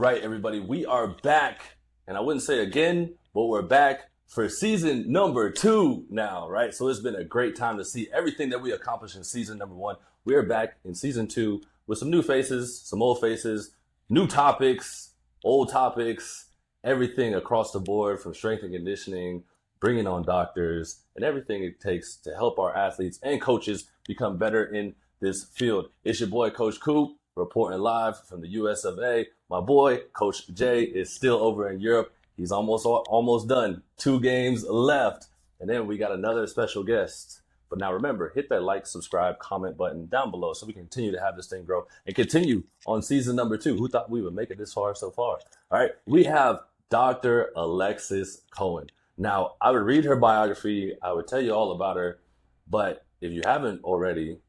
right, everybody, we are back, and I wouldn't say again, but we're back for season number 2 now, right? So it's been a great time to see everything that we accomplished in season number 1. We are back in season 2 with some new faces, some old faces, new topics, old topics, everything across the board from strength and conditioning, bringing on doctors, and everything it takes to help our athletes and coaches become better in this field. It's your boy, Coach Coop, reporting live from the US of A. My boy, Coach Jay, is still over in Europe. He's almost done. 2 games left. And then we got another special guest. But now remember, hit that like, subscribe, comment button down below so we can continue to have this thing grow and continue on season number 2. Who thought we would make it this far so far? All right, we have Dr. Alexis Cowan. Now, I would read her biography. I would tell you all about her. But if you haven't already,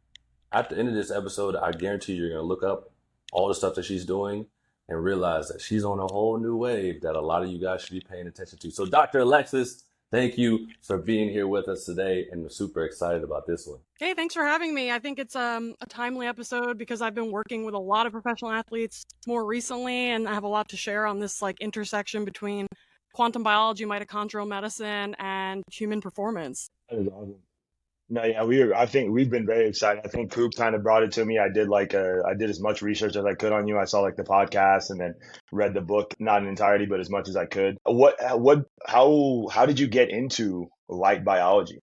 at the end of this episode, I guarantee you're going to look up all the stuff that she's doing and realize that she's on a whole new wave that a lot of you guys should be paying attention to. So Dr. Alexis, thank you for being here with us today, and we're super excited about this one. Hey, thanks for having me. I think it's a timely episode because I've been working with a lot of professional athletes more recently, and I have a lot to share on this intersection between quantum biology, mitochondrial medicine, and human performance. That is awesome. No, yeah, I think we've been very excited. I think Coop kind of brought it to me. I did as much research as I could on you. I saw the podcast and then read the book, not in entirety, but as much as I could. How did you get into light biology?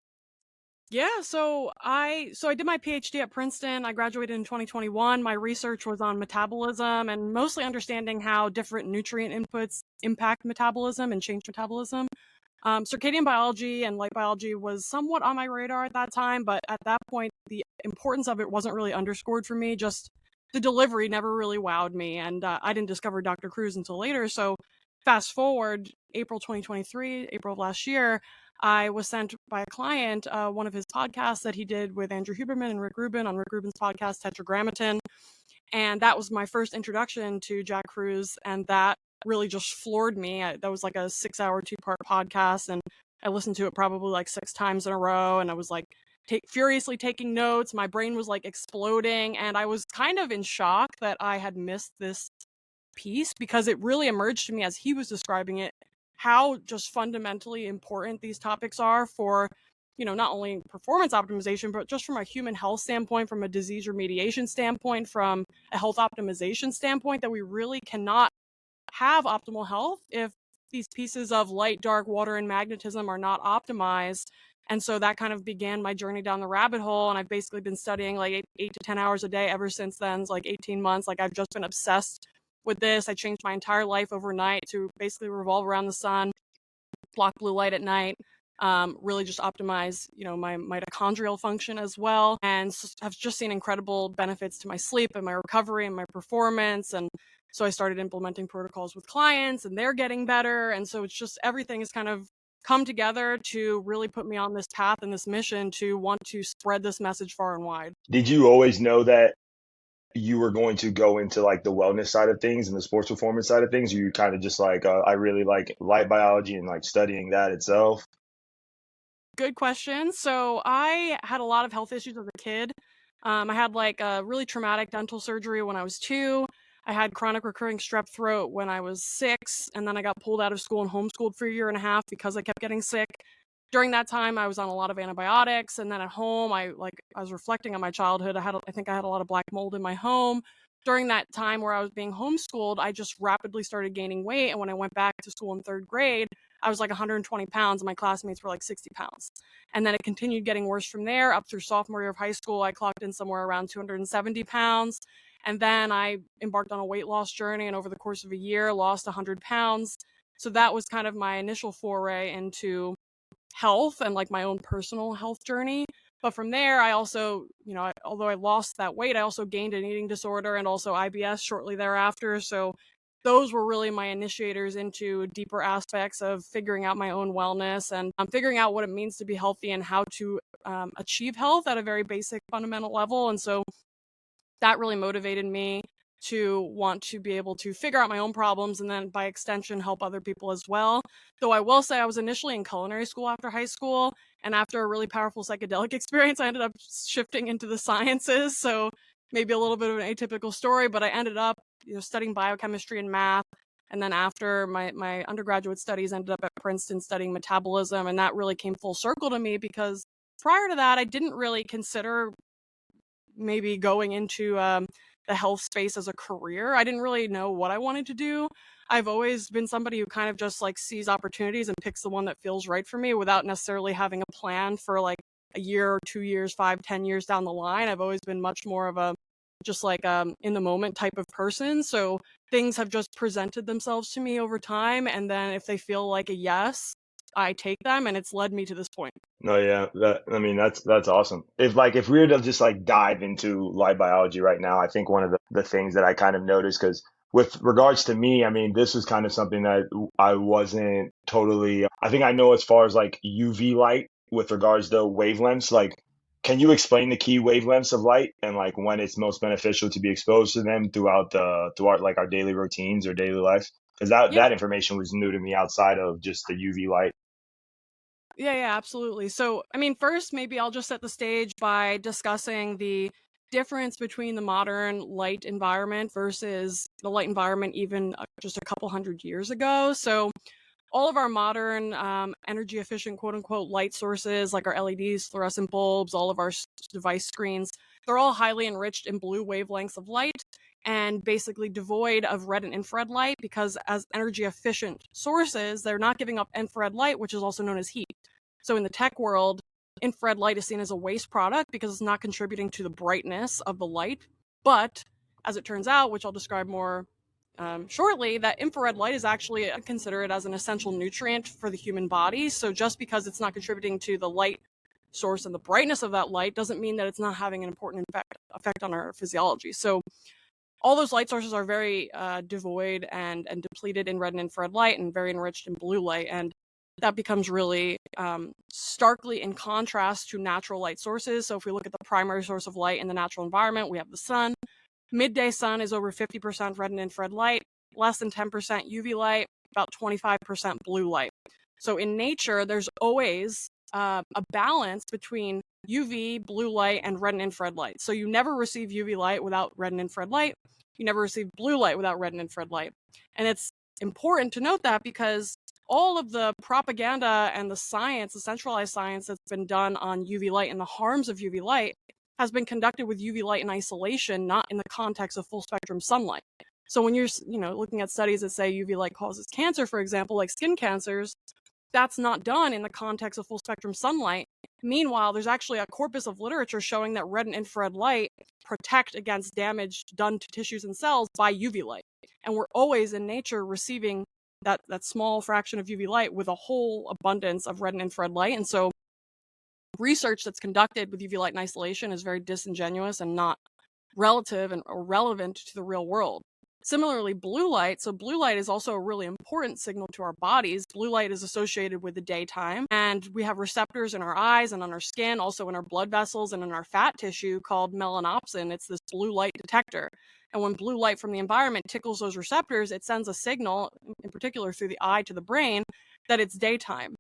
Yeah, so I did my PhD at Princeton. I graduated in 2021. My research was on metabolism and mostly understanding how different nutrient inputs impact metabolism and change metabolism. Circadian biology and light biology was somewhat on my radar at that time, but at that point, the importance of it wasn't really underscored for me. Just the delivery never really wowed me, and I didn't discover Dr. Cruz until later. So fast forward, April 2023, April of last year, I was sent by a client one of his podcasts that he did with Andrew Huberman and Rick Rubin on Rick Rubin's podcast, Tetragrammaton. And that was my first introduction to Jack Cruz, and that really just floored me. That was like a 6-hour 2-part podcast, and I listened to it probably 6 times in a row, and I was furiously taking notes. My brain was exploding, and I was kind of in shock that I had missed this piece because it really emerged to me as he was describing it how just fundamentally important these topics are for not only performance optimization, but just from a human health standpoint, from a disease remediation standpoint, from a health optimization standpoint, that we really cannot have optimal health if these pieces of light, dark, water, and magnetism are not optimized. And so that kind of began my journey down the rabbit hole. And I've basically been studying 8 to 10 hours a day ever since then. It's 18 months. I've just been obsessed with this. I changed my entire life overnight to basically revolve around the sun, block blue light at night, really just optimize, my mitochondrial function as well. And I've just seen incredible benefits to my sleep and my recovery and my performance. And so I started implementing protocols with clients, and they're getting better. And so it's just everything has kind of come together to really put me on this path and this mission to want to spread this message far and wide. Did you always know that you were going to go into the wellness side of things and the sports performance side of things? Or you kind of just I really like light biology and studying that itself? Good question. So I had a lot of health issues as a kid. I had a really traumatic dental surgery when I was 2. I had chronic recurring strep throat when I was 6, and then I got pulled out of school and homeschooled for a year and a half because I kept getting sick. During that time, I was on a lot of antibiotics, and then at home, I was reflecting on my childhood. I think I had a lot of black mold in my home. During that time where I was being homeschooled, I just rapidly started gaining weight, and when I went back to school in 3rd grade, I was 120 pounds, and my classmates were 60 pounds. And then it continued getting worse from there. Up through sophomore year of high school, I clocked in somewhere around 270 pounds. And then I embarked on a weight loss journey, and over the course of a year, lost 100 pounds. So that was kind of my initial foray into health and my own personal health journey. But from there, I also, although I lost that weight, I also gained an eating disorder and also IBS shortly thereafter. So those were really my initiators into deeper aspects of figuring out my own wellness and figuring out what it means to be healthy and how to achieve health at a very basic fundamental level. And so that really motivated me to want to be able to figure out my own problems and then by extension help other people as well. Though I will say I was initially in culinary school after high school, and after a really powerful psychedelic experience, I ended up shifting into the sciences. So maybe a little bit of an atypical story, but I ended up studying biochemistry and math. And then after my undergraduate studies, ended up at Princeton studying metabolism. And that really came full circle to me because prior to that, I didn't really consider maybe going into the health space as a career. I didn't really know what I wanted to do. I've always been somebody who kind of just like sees opportunities and picks the one that feels right for me without necessarily having a plan for like a year or 2 years, 5, 10 years down the line. I've always been much more of a just like in the moment type of person. So things have just presented themselves to me over time. And then if they feel like a yes, I take them, and it's led me to this point. No, yeah, that's awesome. If we were to just like dive into light biology right now, I think one of the things that I kind of noticed, because with regards to me, I mean, this is kind of something that I wasn't totally, I think I know as far as like UV light with regards to wavelengths, like, can you explain the key wavelengths of light and like when it's most beneficial to be exposed to them throughout like our daily routines or daily life? Because Yeah. that information was new to me outside of just the UV light. Yeah, absolutely. So, I mean, first, maybe I'll just set the stage by discussing the difference between the modern light environment versus the light environment even just a couple hundred years ago. So, all of our modern energy efficient quote unquote light sources, like our LEDs, fluorescent bulbs, all of our device screens, they're all highly enriched in blue wavelengths of light and basically devoid of red and infrared light because, as energy efficient sources, they're not giving up infrared light, which is also known as heat. So, in the tech world, infrared light is seen as a waste product because it's not contributing to the brightness of the light. But as it turns out, which I'll describe more shortly, that infrared light is actually considered as an essential nutrient for the human body. So just because it's not contributing to the light source and the brightness of that light doesn't mean that it's not having an important effect on our physiology. So all those light sources are very devoid and depleted in red and infrared light and very enriched in blue light. And that becomes really starkly in contrast to natural light sources. So if we look at the primary source of light in the natural environment, we have the sun. Midday sun is over 50% red and infrared light, less than 10% UV light, about 25% blue light. So in nature, there's always a balance between UV, blue light, and red and infrared light. So you never receive UV light without red and infrared light. You never receive blue light without red and infrared light. And it's important to note that because all of the propaganda and the science, the centralized science that's been done on UV light and the harms of UV light has been conducted with UV light in isolation, not in the context of full spectrum sunlight. So when you're, looking at studies that say UV light causes cancer, for example, like skin cancers, that's not done in the context of full spectrum sunlight. Meanwhile, there's actually a corpus of literature showing that red and infrared light protect against damage done to tissues and cells by UV light. And we're always in nature receiving that small fraction of UV light with a whole abundance of red and infrared light. And so research that's conducted with UV light in isolation is very disingenuous and not relative or relevant to the real world. Similarly, blue light. So blue light is also a really important signal to our bodies. Blue light is associated with the daytime, and we have receptors in our eyes and on our skin, also in our blood vessels and in our fat tissue called melanopsin. It's this blue light detector. And when blue light from the environment tickles those receptors, it sends a signal, in particular through the eye to the brain, that it's daytime.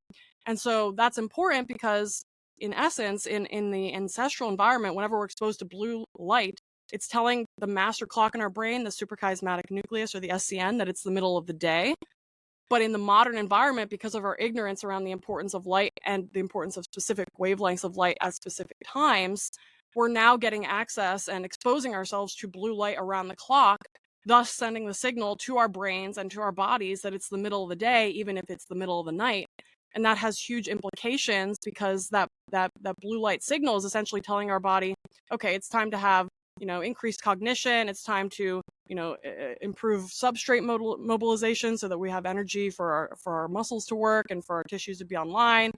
And so that's important because, in essence, in the ancestral environment, whenever we're exposed to blue light, it's telling the master clock in our brain, the suprachiasmatic nucleus, or the SCN, that it's the middle of the day. But in the modern environment, because of our ignorance around the importance of light and the importance of specific wavelengths of light at specific times, we're now getting access and exposing ourselves to blue light around the clock, thus sending the signal to our brains and to our bodies that it's the middle of the day, even if it's the middle of the night. And that has huge implications because that blue light signal is essentially telling our body, okay, it's time to have increased cognition. It's time to, improve substrate mobilization so that we have energy for our muscles to work and for our tissues to be online,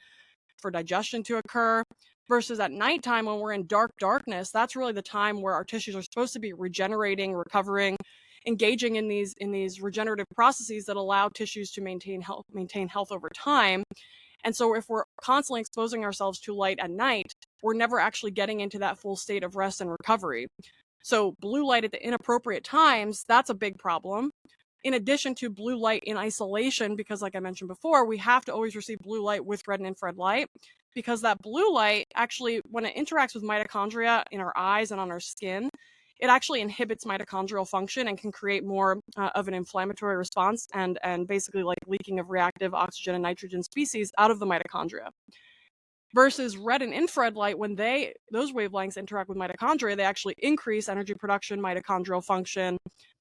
for digestion to occur. Versus at nighttime when we're in darkness, that's really the time where our tissues are supposed to be regenerating, recovering, engaging in these regenerative processes that allow tissues to maintain health over time. And so if we're constantly exposing ourselves to light at night, we're never actually getting into that full state of rest and recovery. So blue light at the inappropriate times, that's a big problem. In addition to blue light in isolation, because like I mentioned before, we have to always receive blue light with red and infrared light, because that blue light actually, when it interacts with mitochondria in our eyes and on our skin, it actually inhibits mitochondrial function and can create more of an inflammatory response and basically like leaking of reactive oxygen and nitrogen species out of the mitochondria. Versus red and infrared light, when those wavelengths interact with mitochondria, they actually increase energy production, mitochondrial function,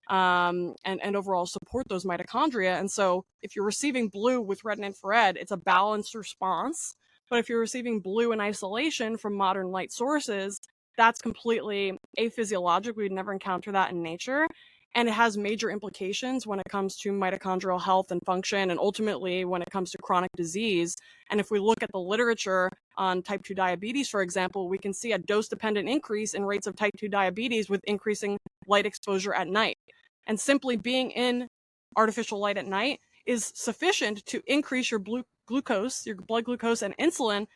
and overall support those mitochondria. And so if you're receiving blue with red and infrared, it's a balanced response. But if you're receiving blue in isolation from modern light sources, that's completely aphysiological. We'd never encounter that in nature. And it has major implications when it comes to mitochondrial health and function, and ultimately when it comes to chronic disease. And if we look at the literature on type 2 diabetes, for example, we can see a dose-dependent increase in rates of type 2 diabetes with increasing light exposure at night. And simply being in artificial light at night is sufficient to increase your glucose, your blood glucose and insulin,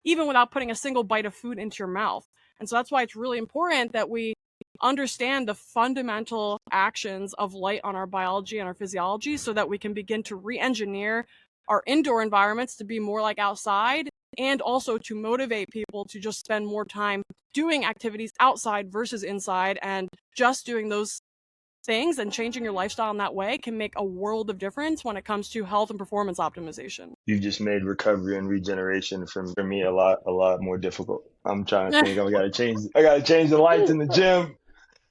even without putting a single bite of food into your mouth. And so that's why it's really important that we understand the fundamental actions of light on our biology and our physiology so that we can begin to re-engineer our indoor environments to be more like outside, and also to motivate people to just spend more time doing activities outside versus inside. And just doing those things and changing your lifestyle in that way can make a world of difference when it comes to health and performance optimization. You've just made recovery and regeneration for me a lot more difficult. I'm trying to think. I gotta change the lights in the gym.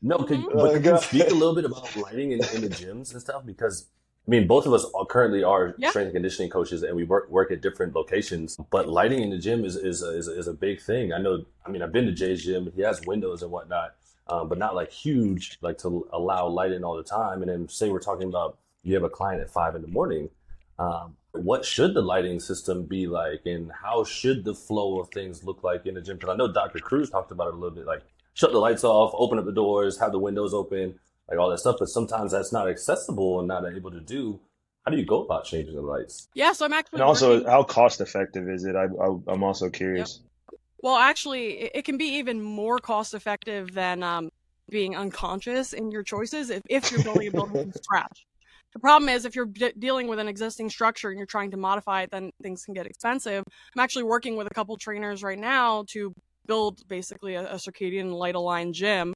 No, but could you speak a little bit about lighting in the gyms and stuff? Because I mean, both of us currently are strength and conditioning coaches, and we work at different locations. But lighting in the gym is a big thing. I know. I mean, I've been to Jay's gym. He has windows and whatnot, but not like huge, like to allow light in all the time. And then say we're talking about you have a client at 5 a.m. What should the lighting system be like, and how should the flow of things look like in the gym? Because I know Dr. Cruz talked about it a little bit, like shut the lights off, open up the doors, have the windows open, like all that stuff. But sometimes that's not accessible and not able to do. How do you go about changing the lights? Yeah, so I'm actually and also how cost effective is it? I'm also curious. Yep. Well, actually, it can be even more cost effective than being unconscious in your choices if you're building a building from scratch. The problem is if you're dealing with an existing structure and you're trying to modify it, then things can get expensive. I'm actually working with a couple trainers right now to build basically a circadian light aligned gym,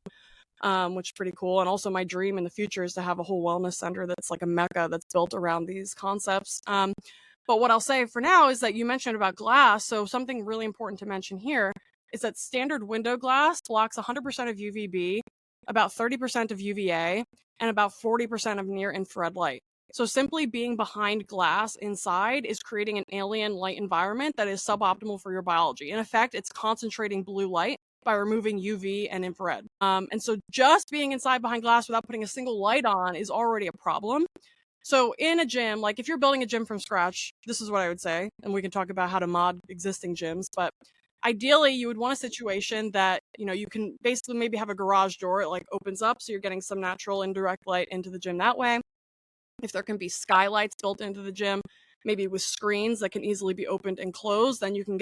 which is pretty cool. And also my dream in the future is to have a whole wellness center that's like a mecca that's built around these concepts. But what I'll say for now is that you mentioned about glass. So something really important to mention here is that standard window glass blocks 100% of UVB, about 30% of UVA, and about 40% of near infrared light. So simply being behind glass inside is creating an alien light environment that is suboptimal for your biology. In effect, it's concentrating blue light by removing UV and infrared. And so just being inside behind glass without putting a single light on is already a problem. So in a gym, like if you're building a gym from scratch, this is what I would say, and we can talk about how to mod existing gyms, but ideally you would want a situation that, you can basically maybe have a garage door, it like opens up so you're getting some natural indirect light into the gym that way. If there can be skylights built into the gym, maybe with screens that can easily be opened and closed, then you can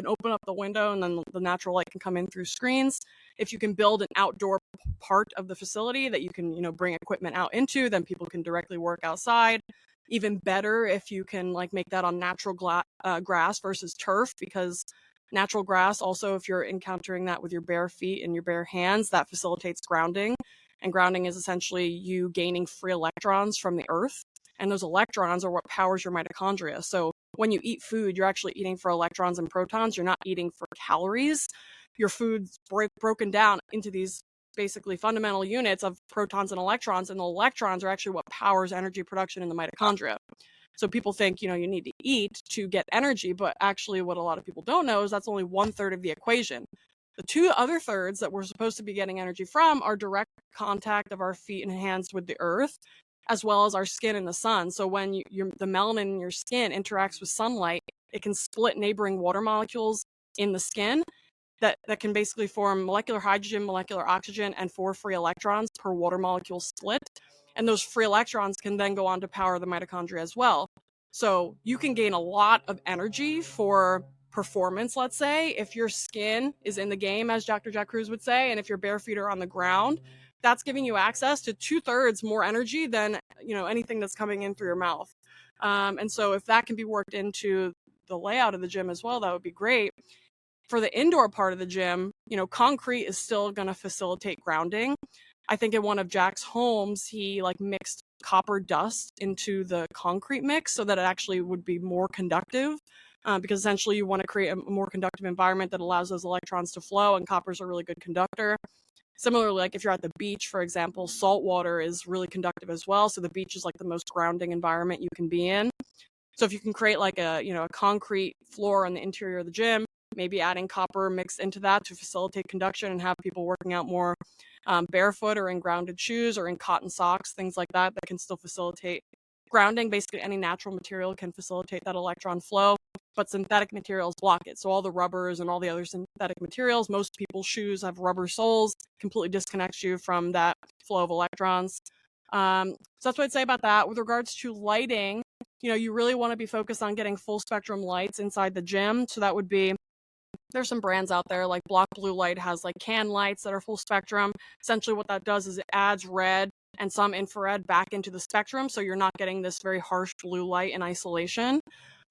open up the window and then the natural light can come in through screens. If you can build an outdoor part of the facility that you can, bring equipment out into, then people can directly work outside. Even better if you can like make that on natural grass versus turf, because natural grass also, if you're encountering that with your bare feet and your bare hands, that facilitates grounding. And grounding is essentially you gaining free electrons from the earth. And those electrons are what powers your mitochondria. So when you eat food, you're actually eating for electrons and protons. You're not eating for calories. Your food's broken down into these basically fundamental units of protons and electrons. And the electrons are actually what powers energy production in the mitochondria. So people think, you need to eat to get energy. But actually what a lot of people don't know is that's only 1/3 of the equation. The 2 other thirds that we're supposed to be getting energy from are direct contact of our feet and hands with the earth, as well as our skin and the sun. So when the melanin in your skin interacts with sunlight, it can split neighboring water molecules in the skin that can basically form molecular hydrogen, molecular oxygen, and 4 free electrons per water molecule split. And those free electrons can then go on to power the mitochondria as well. So you can gain a lot of energy for performance, let's say, if your skin is in the game, as Dr. Jack Cruz would say, and if your bare feet are on the ground, that's giving you access to 2/3 more energy than anything that's coming in through your mouth. And so if that can be worked into the layout of the gym as well, that would be great. For the indoor part of the gym, concrete is still going to facilitate grounding. I think in one of Jack's homes, he like mixed copper dust into the concrete mix so that it actually would be more conductive. Because essentially you want to create a more conductive environment that allows those electrons to flow, and copper is a really good conductor. Similarly, like if you're at the beach, for example, salt water is really conductive as well. So the beach is like the most grounding environment you can be in. So if you can create like a concrete floor on the interior of the gym, maybe adding copper mixed into that to facilitate conduction and have people working out more barefoot or in grounded shoes or in cotton socks, things like that can still facilitate grounding. Basically, any natural material can facilitate that electron flow, but synthetic materials block it. So all the rubbers and all the other synthetic materials, most people's shoes have rubber soles, completely disconnects you from that flow of electrons. So that's what I'd say about that. With regards to lighting, you really want to be focused on getting full spectrum lights inside the gym. So that would be, there's some brands out there like Block Blue Light has like can lights that are full spectrum. Essentially what that does is it adds red and some infrared back into the spectrum, so you're not getting this very harsh blue light in isolation.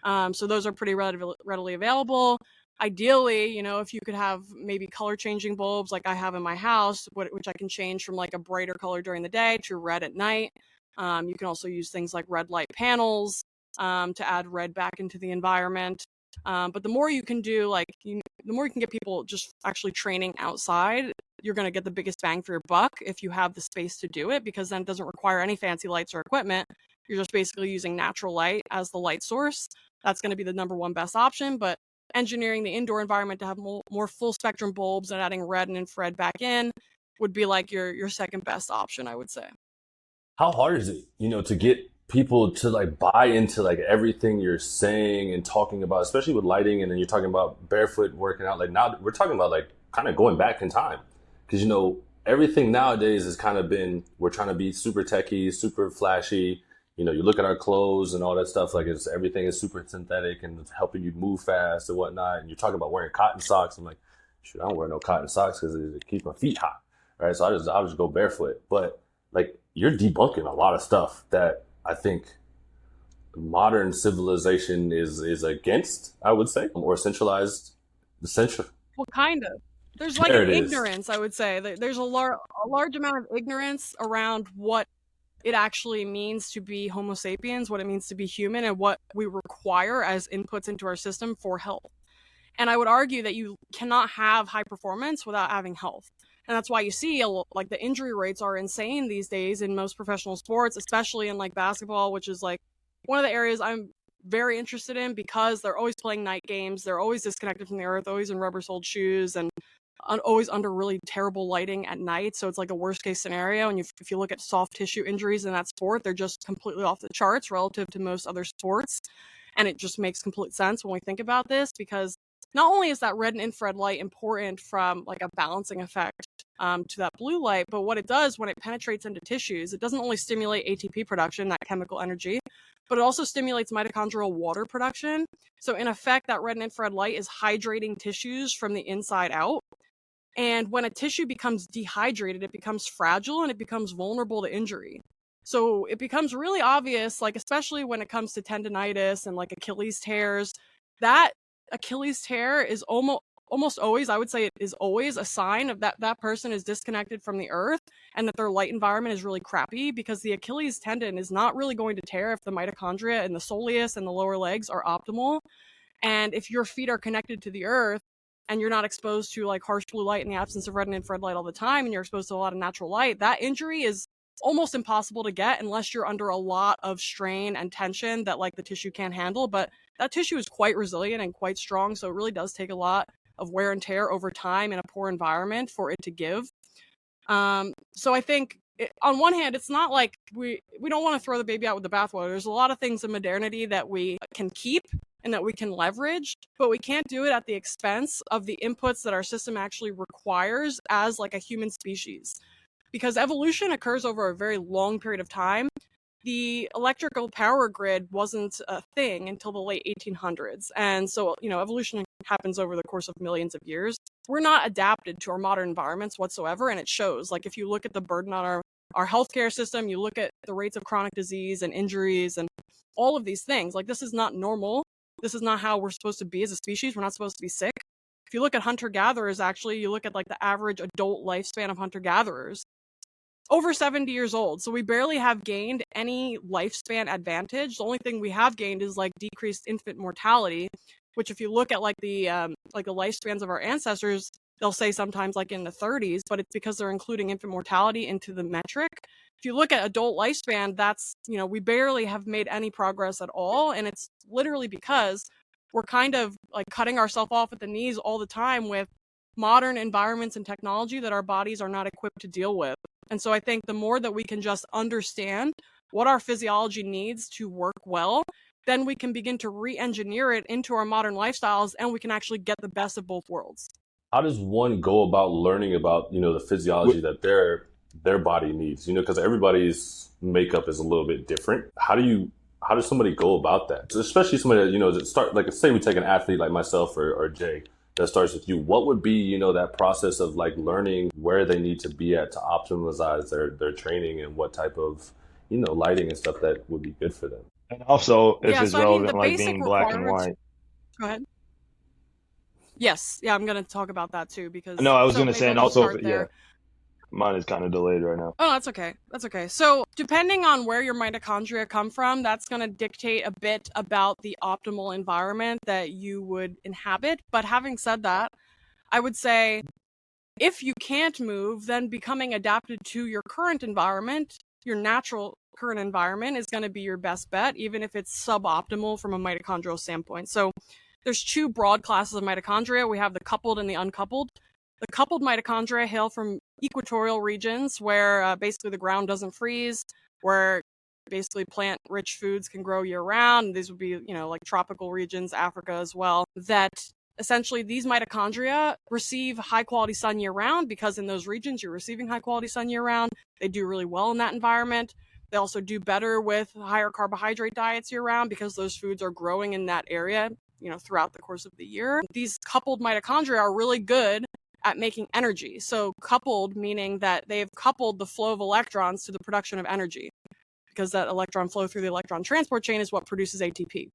So those are pretty readily available. Ideally, if you could have maybe color changing bulbs like I have in my house, which I can change from like a brighter color during the day to red at night. You can also use things like red light panels to add red back into the environment. But the more you can do, the more you can get people just actually training outside, you're going to get the biggest bang for your buck if you have the space to do it, because then it doesn't require any fancy lights or equipment. You're just basically using natural light as the light source. That's going to be the number one best option. But engineering the indoor environment to have more full spectrum bulbs and adding red and infrared back in would be like your second best option, I would say. How hard is it, to get people to like buy into like everything you're saying and talking about, especially with lighting, and then you're talking about barefoot working out? Like now we're talking about like kind of going back in time, because everything nowadays has kind of been, we're trying to be super techy, super flashy. You look at our clothes and all that stuff, like everything is super synthetic and it's helping you move fast and whatnot. And you're talking about wearing cotton socks. I'm like, shoot, I don't wear no cotton socks because it keeps my feet hot, right? So I'll just go barefoot. But like, you're debunking a lot of stuff that I think modern civilization is against, I would say, or centralized. Well, kind of. There's like an ignorance, I would say. There's a large amount of ignorance around what it actually means to be Homo sapiens, what it means to be human, and what we require as inputs into our system for health. And I would argue that you cannot have high performance without having health. And that's why you see like the injury rates are insane these days in most professional sports, especially in like basketball, which is like one of the areas I'm very interested in, because they're always playing night games. They're always disconnected from the earth, always in rubber-soled shoes, and always under really terrible lighting at night. So it's like a worst case scenario. And if you look at soft tissue injuries in that sport, they're just completely off the charts relative to most other sports. And it just makes complete sense when we think about this, because not only is that red and infrared light important from like a balancing effect to that blue light, but what it does when it penetrates into tissues, it doesn't only stimulate ATP production, that chemical energy, but it also stimulates mitochondrial water production. So in effect, that red and infrared light is hydrating tissues from the inside out. And when a tissue becomes dehydrated, it becomes fragile and it becomes vulnerable to injury. So it becomes really obvious, like especially when it comes to tendonitis and like Achilles tears, that Achilles tear is almost always, I would say it is always a sign of that person is disconnected from the earth and that their light environment is really crappy, because the Achilles tendon is not really going to tear if the mitochondria in the soleus and the lower legs are optimal. And if your feet are connected to the earth and you're not exposed to like harsh blue light in the absence of red and infrared light all the time, and you're exposed to a lot of natural light, that injury is almost impossible to get unless you're under a lot of strain and tension that like the tissue can't handle. But that tissue is quite resilient and quite strong, so it really does take a lot of wear and tear over time in a poor environment for it to give. So I think on one hand, it's not like we don't want to throw the baby out with the bathwater. There's a lot of things in modernity that we can keep and that we can leverage, but we can't do it at the expense of the inputs that our system actually requires as like a human species. Because evolution occurs over a very long period of time. The electrical power grid wasn't a thing until the late 1800s. And so, evolution happens over the course of millions of years. We're not adapted to our modern environments whatsoever, and it shows. Like, if you look at the burden on our healthcare system, you look at the rates of chronic disease and injuries and all of these things. Like, this is not normal. This is not how we're supposed to be as a species. We're not supposed to be sick. If you look at hunter-gatherers, actually, you look at like the average adult lifespan of hunter-gatherers, over 70 years old. So we barely have gained any lifespan advantage. The only thing we have gained is like decreased infant mortality, which if you look at like the lifespans of our ancestors, they'll say sometimes like in the 30s, but it's because they're including infant mortality into the metric. If you look at adult lifespan, that's, we barely have made any progress at all. And it's literally because we're kind of like cutting ourselves off at the knees all the time with modern environments and technology that our bodies are not equipped to deal with. And so I think the more that we can just understand what our physiology needs to work well, then we can begin to re-engineer it into our modern lifestyles, and we can actually get the best of both worlds. How does one go about learning about, the physiology that their body needs? Because everybody's makeup is a little bit different. How does somebody go about that? Especially somebody that, that start, like, say we take an athlete like myself or Jay that starts with you. What would be, that process of like learning where they need to be at to optimize their training, and what type of, lighting and stuff that would be good for them? And also, if it's the relevant, like basic being black and requirements. white. Go ahead. Yes, yeah, I'm going to talk about that too because. No, I was going to maybe say, I'll and just also, start there. mine is kind of delayed right now. Oh, that's okay. That's okay. So depending on where your mitochondria come from, that's going to dictate a bit about the optimal environment that you would inhabit. But having said that, I would say if you can't move, then becoming adapted to your current environment, your natural current environment, is going to be your best bet, even if it's suboptimal from a mitochondrial standpoint. So there's two broad classes of mitochondria. We have the coupled and the uncoupled. The coupled mitochondria hail from equatorial regions where basically the ground doesn't freeze, where basically plant-rich foods can grow year-round. These would be, like tropical regions, Africa as well, that essentially these mitochondria receive high-quality sun year-round because in those regions you're receiving high-quality sun year-round. They do really well in that environment. They also do better with higher carbohydrate diets year-round because those foods are growing in that area, throughout the course of the year. These coupled mitochondria are really good at making energy. So coupled meaning that they've coupled the flow of electrons to the production of energy, because that electron flow through the electron transport chain is what produces ATP.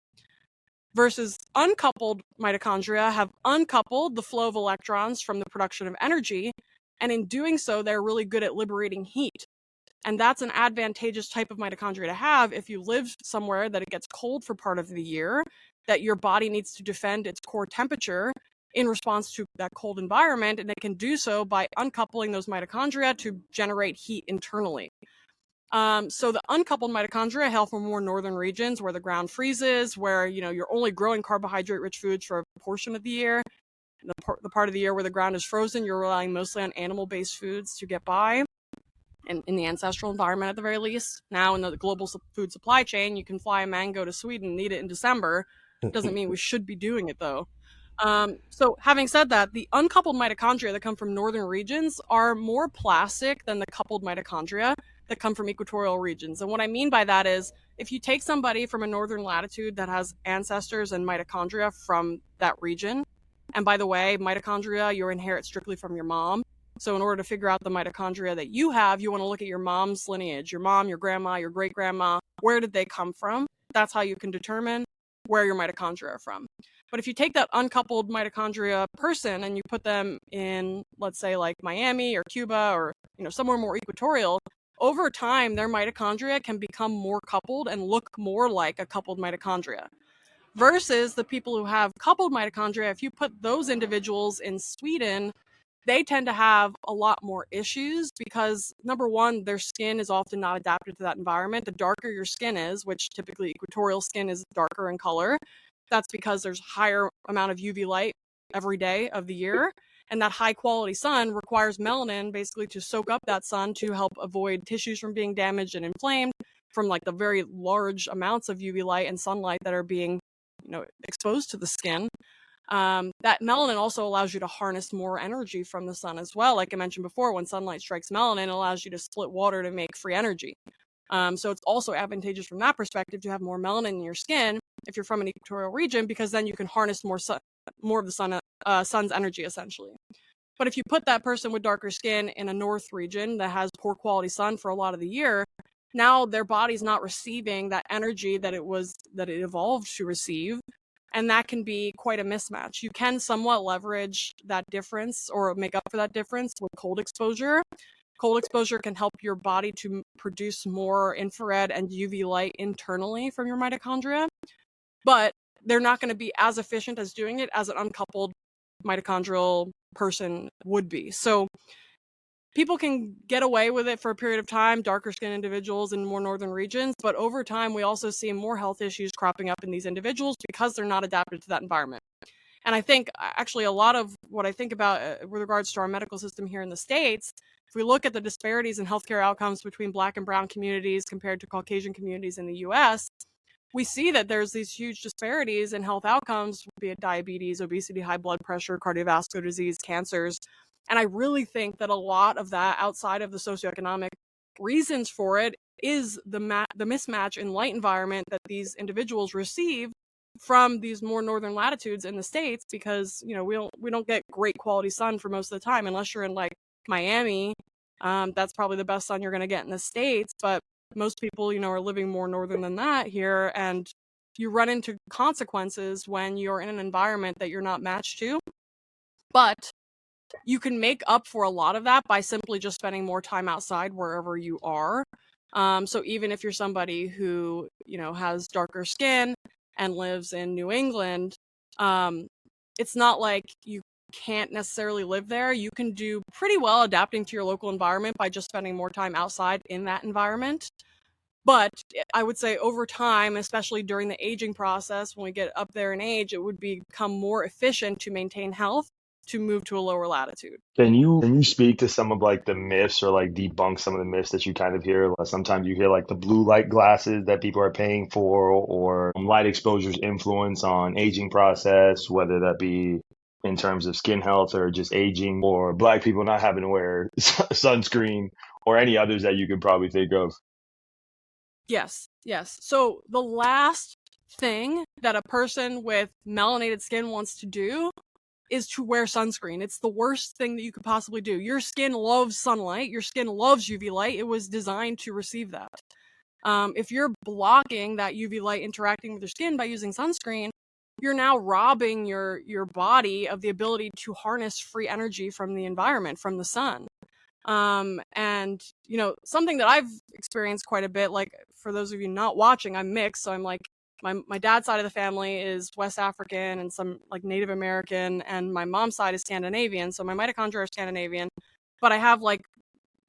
Versus uncoupled mitochondria have uncoupled the flow of electrons from the production of energy, and in doing so, they're really good at liberating heat. And that's an advantageous type of mitochondria to have if you live somewhere that it gets cold for part of the year, that your body needs to defend its core temperature in response to that cold environment, and it can do so by uncoupling those mitochondria to generate heat internally. So the uncoupled mitochondria hail from more northern regions where the ground freezes, where you're only growing carbohydrate-rich foods for a portion of the year. The part of the year where the ground is frozen, you're relying mostly on animal-based foods to get by, and in the ancestral environment at the very least. Now in the global food supply chain, you can fly a mango to Sweden and eat it in December. Doesn't mean we should be doing it though. So having said that, the uncoupled mitochondria that come from northern regions are more plastic than the coupled mitochondria that come from equatorial regions. And what I mean by that is, if you take somebody from a northern latitude that has ancestors and mitochondria from that region, and by the way, mitochondria you inherit strictly from your mom. So in order to figure out the mitochondria that you have, you want to look at your mom's lineage, your mom, your grandma, your great-grandma. Where did they come from? That's how you can determine where your mitochondria are from. But if you take that uncoupled mitochondria person and you put them in, let's say, like Miami or Cuba or somewhere more equatorial, over time their mitochondria can become more coupled and look more like a coupled mitochondria. Versus the people who have coupled mitochondria, if you put those individuals in Sweden, they tend to have a lot more issues because, number one, their skin is often not adapted to that environment. The darker your skin is, which typically equatorial skin is darker in color, that's because there's higher amount of UV light every day of the year. And that high quality sun requires melanin basically to soak up that sun to help avoid tissues from being damaged and inflamed from like the very large amounts of UV light and sunlight that are being exposed to the skin. That melanin also allows you to harness more energy from the sun as well. Like I mentioned before, when sunlight strikes melanin, it allows you to split water to make free energy. So it's also advantageous from that perspective to have more melanin in your skin if you're from an equatorial region, because then you can harness more of the sun's energy essentially. But if you put that person with darker skin in a north region that has poor quality sun for a lot of the year, now their body's not receiving that energy that it evolved to receive And that can be quite a mismatch. You can somewhat leverage that difference or make up for that difference with cold exposure. Cold exposure can help your body to produce more infrared and UV light internally from your mitochondria, but they're not going to be as efficient as doing it as an uncoupled mitochondrial person would be. So people can get away with it for a period of time, darker skinned individuals in more northern regions, but over time we also see more health issues cropping up in these individuals because they're not adapted to that environment. And I think actually a lot of what I think about with regards to our medical system here in the States, if we look at the disparities in healthcare outcomes between Black and Brown communities compared to Caucasian communities in the US, we see that there's these huge disparities in health outcomes, be it diabetes, obesity, high blood pressure, cardiovascular disease, cancers. And I really think that a lot of that, outside of the socioeconomic reasons for it, is the mismatch in light environment that these individuals receive from these more northern latitudes in the States, because we don't get great quality sun for most of the time unless you're in like Miami. That's probably the best sun you're going to get in the States, but most people are living more northern than that here, and you run into consequences when you're in an environment that you're not matched to. But you can make up for a lot of that by simply just spending more time outside wherever you are. So even if you're somebody who has darker skin and lives in New England, it's not like you can't necessarily live there. You can do pretty well adapting to your local environment by just spending more time outside in that environment. But I would say over time, especially during the aging process, when we get up there in age, it would become more efficient to maintain health to move to a lower latitude. Can you speak to some of like the myths or like debunk some of the myths that you kind of hear? Like, sometimes you hear like the blue light glasses that people are paying for, or light exposure's influence on aging process, whether that be in terms of skin health or just aging, or Black people not having to wear sunscreen, or any others that you could probably think of. Yes. So the last thing that a person with melanated skin wants to do is to wear sunscreen. It's the worst thing that you could possibly do. Your skin loves sunlight. Your skin loves UV light. It was designed to receive that. If you're blocking that UV light interacting with your skin by using sunscreen, you're now robbing your body of the ability to harness free energy from the environment, from the sun. And something that I've experienced quite a bit, like for those of you not watching, I'm mixed. So I'm like, my dad's side of the family is West African and some like Native American, and my mom's side is Scandinavian. So my mitochondria are Scandinavian, but I have like,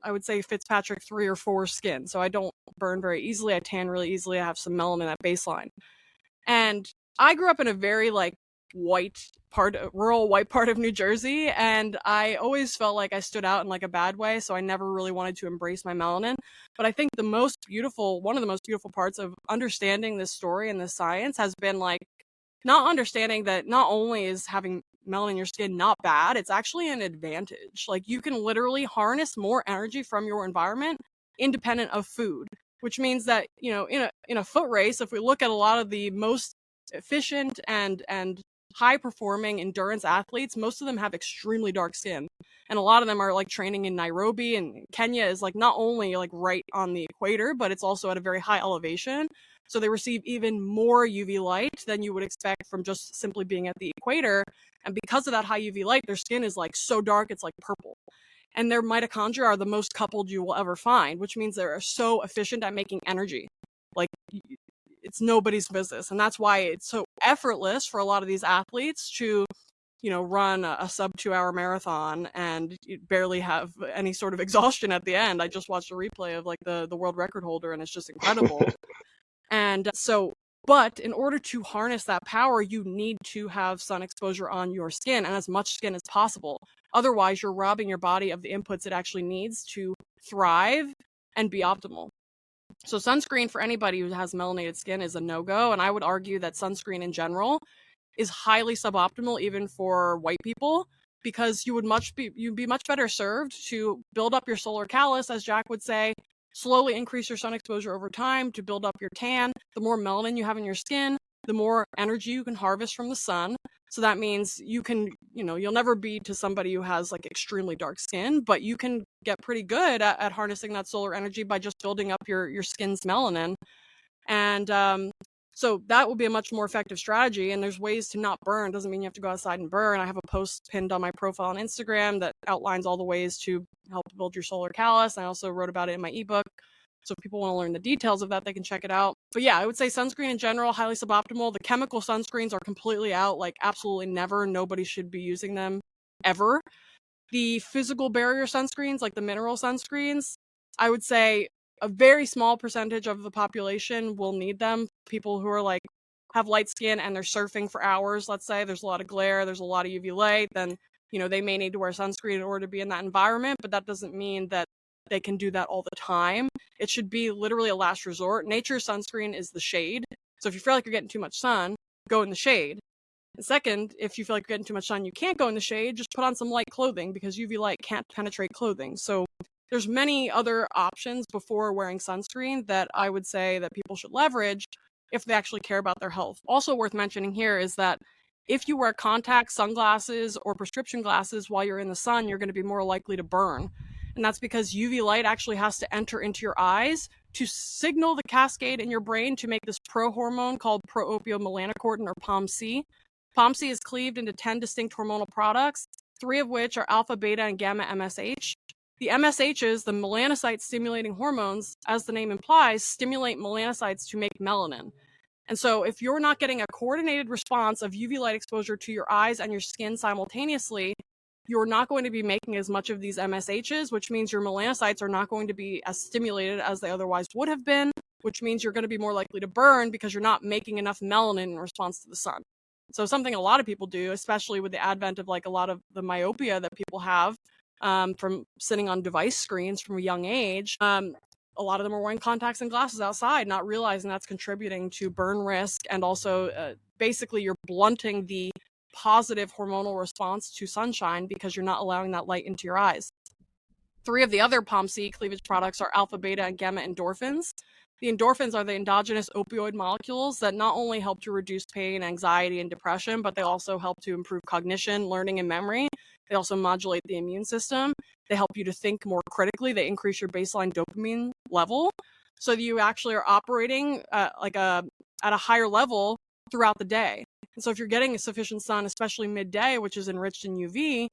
I would say Fitzpatrick 3 or 4 skin. So I don't burn very easily. I tan really easily. I have some melanin at baseline. And I grew up in a very like rural white part of New Jersey, and I always felt like I stood out in like a bad way, so I never really wanted to embrace my melanin. But I think one of the most beautiful parts of understanding this story and this science has been like not understanding that not only is having melanin in your skin not bad, it's actually an advantage. Like you can literally harness more energy from your environment independent of food, which means that in a foot race, if we look at a lot of the most efficient and high performing endurance athletes, most of them have extremely dark skin, and a lot of them are like training in Nairobi, and Kenya is like not only like right on the equator, but it's also at a very high elevation, so they receive even more UV light than you would expect from just simply being at the equator. And because of that high UV light, their skin is like so dark it's like purple, and their mitochondria are the most coupled you will ever find, which means they're so efficient at making energy. Like it's nobody's business. And that's why it's so effortless for a lot of these athletes to, run a sub 2-hour marathon and barely have any sort of exhaustion at the end. I just watched a replay of like the world record holder, and it's just incredible. And so, but in order to harness that power, you need to have sun exposure on your skin, and as much skin as possible. Otherwise, you're robbing your body of the inputs it actually needs to thrive and be optimal. So sunscreen for anybody who has melanated skin is a no-go, and I would argue that sunscreen in general is highly suboptimal even for white people, because you'd be much better served to build up your solar callus, as Jack would say, slowly increase your sun exposure over time to build up your tan. The more melanin you have in your skin, the more energy you can harvest from the sun. So that means you can, you'll never be to somebody who has like extremely dark skin, but you can get pretty good at harnessing that solar energy by just building up your skin's melanin. And So that would be a much more effective strategy. And there's ways to not burn. Doesn't mean you have to go outside and burn. I have a post pinned on my profile on Instagram that outlines all the ways to help build your solar callus. I also wrote about it in my ebook. So if people want to learn the details of that, they can check it out. But yeah, I would say sunscreen in general, highly suboptimal. The chemical sunscreens are completely out, like absolutely never. Nobody should be using them ever. The physical barrier sunscreens, like the mineral sunscreens, I would say a very small percentage of the population will need them. People who are like have light skin and they're surfing for hours, let's say, there's a lot of glare, there's a lot of UV light, then they may need to wear sunscreen in order to be in that environment, but that doesn't mean that they can do that all the time. It should be literally a last resort. Nature's sunscreen is the shade. So if you feel like you're getting too much sun, go in the shade. And second, if you feel like you're getting too much sun, you can't go in the shade, just put on some light clothing because UV light can't penetrate clothing. So there's many other options before wearing sunscreen that I would say that people should leverage if they actually care about their health. Also worth mentioning here is that if you wear contacts, sunglasses, or prescription glasses while you're in the sun, you're going to be more likely to burn. And that's because UV light actually has to enter into your eyes to signal the cascade in your brain to make this pro-hormone called pro-opiomelanocortin, or POMC. POMC is cleaved into 10 distinct hormonal products, 3 of which are alpha, beta, and gamma MSH. The MSHs, the melanocyte-stimulating hormones, as the name implies, stimulate melanocytes to make melanin. And so if you're not getting a coordinated response of UV light exposure to your eyes and your skin simultaneously, you're not going to be making as much of these MSHs, which means your melanocytes are not going to be as stimulated as they otherwise would have been, which means you're going to be more likely to burn because you're not making enough melanin in response to the sun. So something a lot of people do, especially with the advent of like a lot of the myopia that people have from sitting on device screens from a young age, a lot of them are wearing contacts and glasses outside, not realizing that's contributing to burn risk. And also basically you're blunting the positive hormonal response to sunshine because you're not allowing that light into your eyes. 3 of the other POMC cleavage products are alpha, beta, and gamma endorphins. The endorphins are the endogenous opioid molecules that not only help to reduce pain, anxiety, and depression, but they also help to improve cognition, learning, and memory. They also modulate the immune system. They help you to think more critically. They increase your baseline dopamine level so that you actually are operating at a higher level throughout the day. And so if you're getting sufficient sun, especially midday, which is enriched in UV,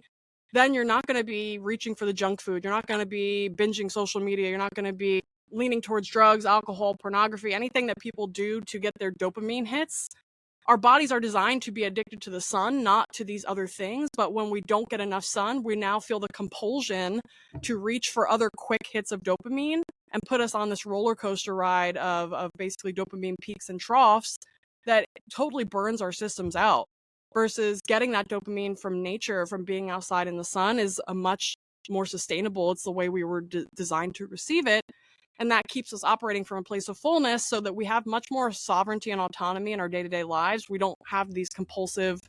then you're not going to be reaching for the junk food. You're not going to be binging social media. You're not going to be leaning towards drugs, alcohol, pornography, anything that people do to get their dopamine hits. Our bodies are designed to be addicted to the sun, not to these other things. But when we don't get enough sun, we now feel the compulsion to reach for other quick hits of dopamine and put us on this roller coaster ride of basically dopamine peaks and troughs that totally burns our systems out. Versus getting that dopamine from nature, from being outside in the sun, is a much more sustainable. It's the way we were designed to receive it. And that keeps us operating from a place of fullness so that we have much more sovereignty and autonomy in our day-to-day lives. We don't have these compulsive